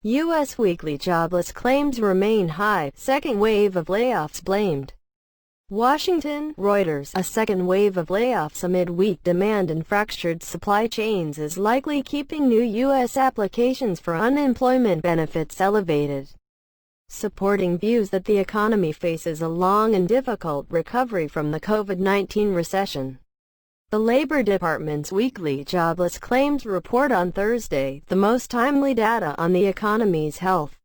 U.S. weekly jobless claims remain high, second wave of layoffs blamed. Washington, Reuters. A second wave of layoffs amid weak demand and fractured supply chains is likely keeping new U.S. applications for unemployment benefits elevated, supporting views that the economy faces a long and difficult recovery from the COVID-19 recession. The Labor Department's weekly jobless claims report on Thursday, the most timely data on the economy's health,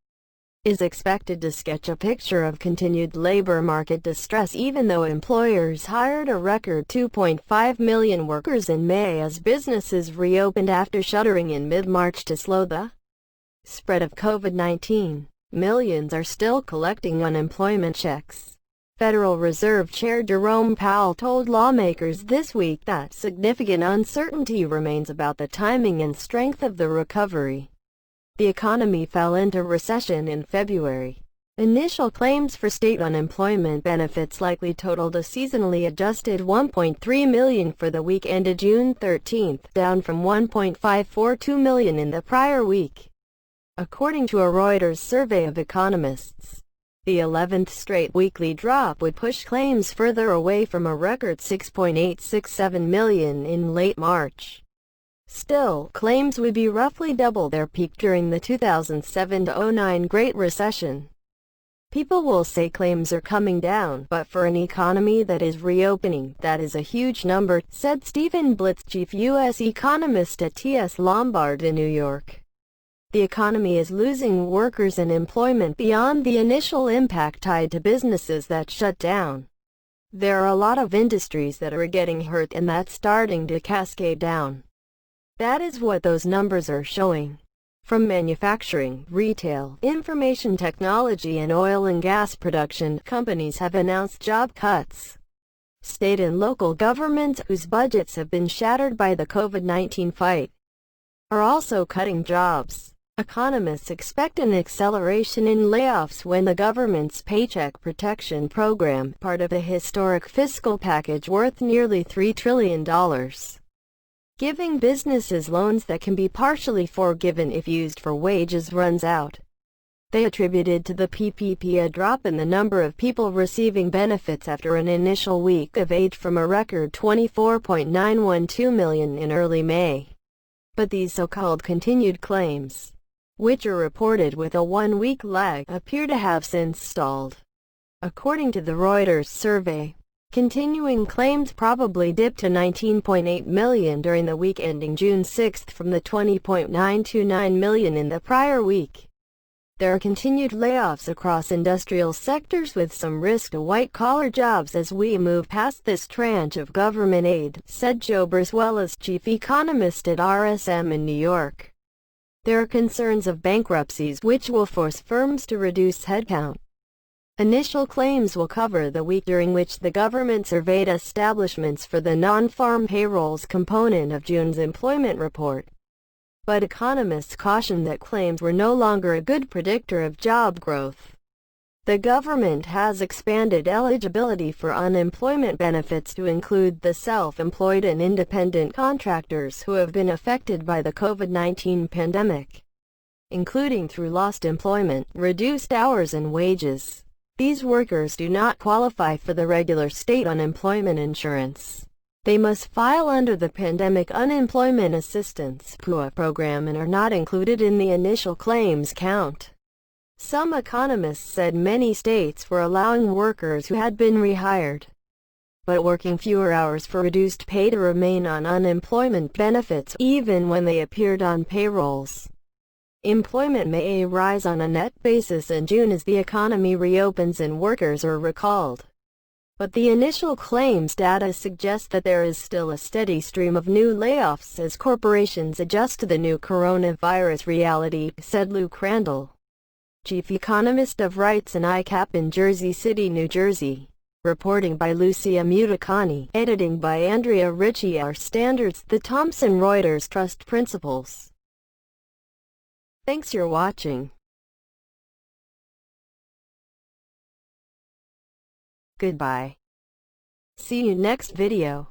is expected to sketch a picture of continued labor market distress even though employers hired a record 2.5 million workers in May as businesses reopened after shuttering in mid-March to slow the spread of COVID-19. Millions are still collecting unemployment checks. Federal Reserve Chair Jerome Powell told lawmakers this week that significant uncertainty remains about the timing and strength of the recovery. The economy fell into recession in February. Initial claims for state unemployment benefits likely totaled a seasonally adjusted 1.3 million for the week ended June 13, down from 1.542 million in the prior week, according to a Reuters survey of economists. The 11th straight weekly drop would push claims further away from a record 6.867 million in late March. Still, claims would be roughly double their peak during the 2007-09 Great Recession. People will say claims are coming down, but for an economy that is reopening, that is a huge number, said Stephen Blitz, chief U.S. economist at T.S. Lombard in New York. The economy is losing workers and employment beyond the initial impact tied to businesses that shut down. There are a lot of industries that are getting hurt and that's starting to cascade down. That is what those numbers are showing. From manufacturing, retail, information technology and oil and gas production, companies have announced job cuts. State and local governments, whose budgets have been shattered by the COVID-19 fight, are also cutting jobs. Economists expect an acceleration in layoffs when the government's Paycheck Protection Program, part of a historic fiscal package worth nearly $3 trillion, giving businesses loans that can be partially forgiven if used for wages, runs out. They attributed to the PPP a drop in the number of people receiving benefits after an initial week of aid from a record 24.912 million in early May. But these so-called continued claims, which are reported with a one-week lag, appear to have since stalled. According to the Reuters survey, continuing claims probably dipped to 19.8 million during the week ending June 6 from the 20.929 million in the prior week. There are continued layoffs across industrial sectors with some risk to white-collar jobs as we move past this tranche of government aid, said Joe Briswell, chief economist at RSM in New York. There are concerns of bankruptcies which will force firms to reduce headcount. Initial claims will cover the week during which the government surveyed establishments for the non-farm payrolls component of June's employment report. But economists caution that claims were no longer a good predictor of job growth. The government has expanded eligibility for unemployment benefits to include the self-employed and independent contractors who have been affected by the COVID-19 pandemic, including through lost employment, reduced hours and wages. These workers do not qualify for the regular state unemployment insurance. They must file under the Pandemic Unemployment Assistance (PUA) program and are not included in the initial claims count. Some economists said many states were allowing workers who had been rehired, but working fewer hours for reduced pay to remain on unemployment benefits even when they appeared on payrolls. Employment may rise on a net basis in June as the economy reopens and workers are recalled. But the initial claims data suggests that there is still a steady stream of new layoffs as corporations adjust to the new coronavirus reality, said Lou Crandall, chief economist of Rights and ICAP in Jersey City, New Jersey. Reporting by Lucia Mutakani, editing by Andrea Ritchie. Our standards, the Thomson Reuters Trust Principles. Thanks for watching. Goodbye. See you next video.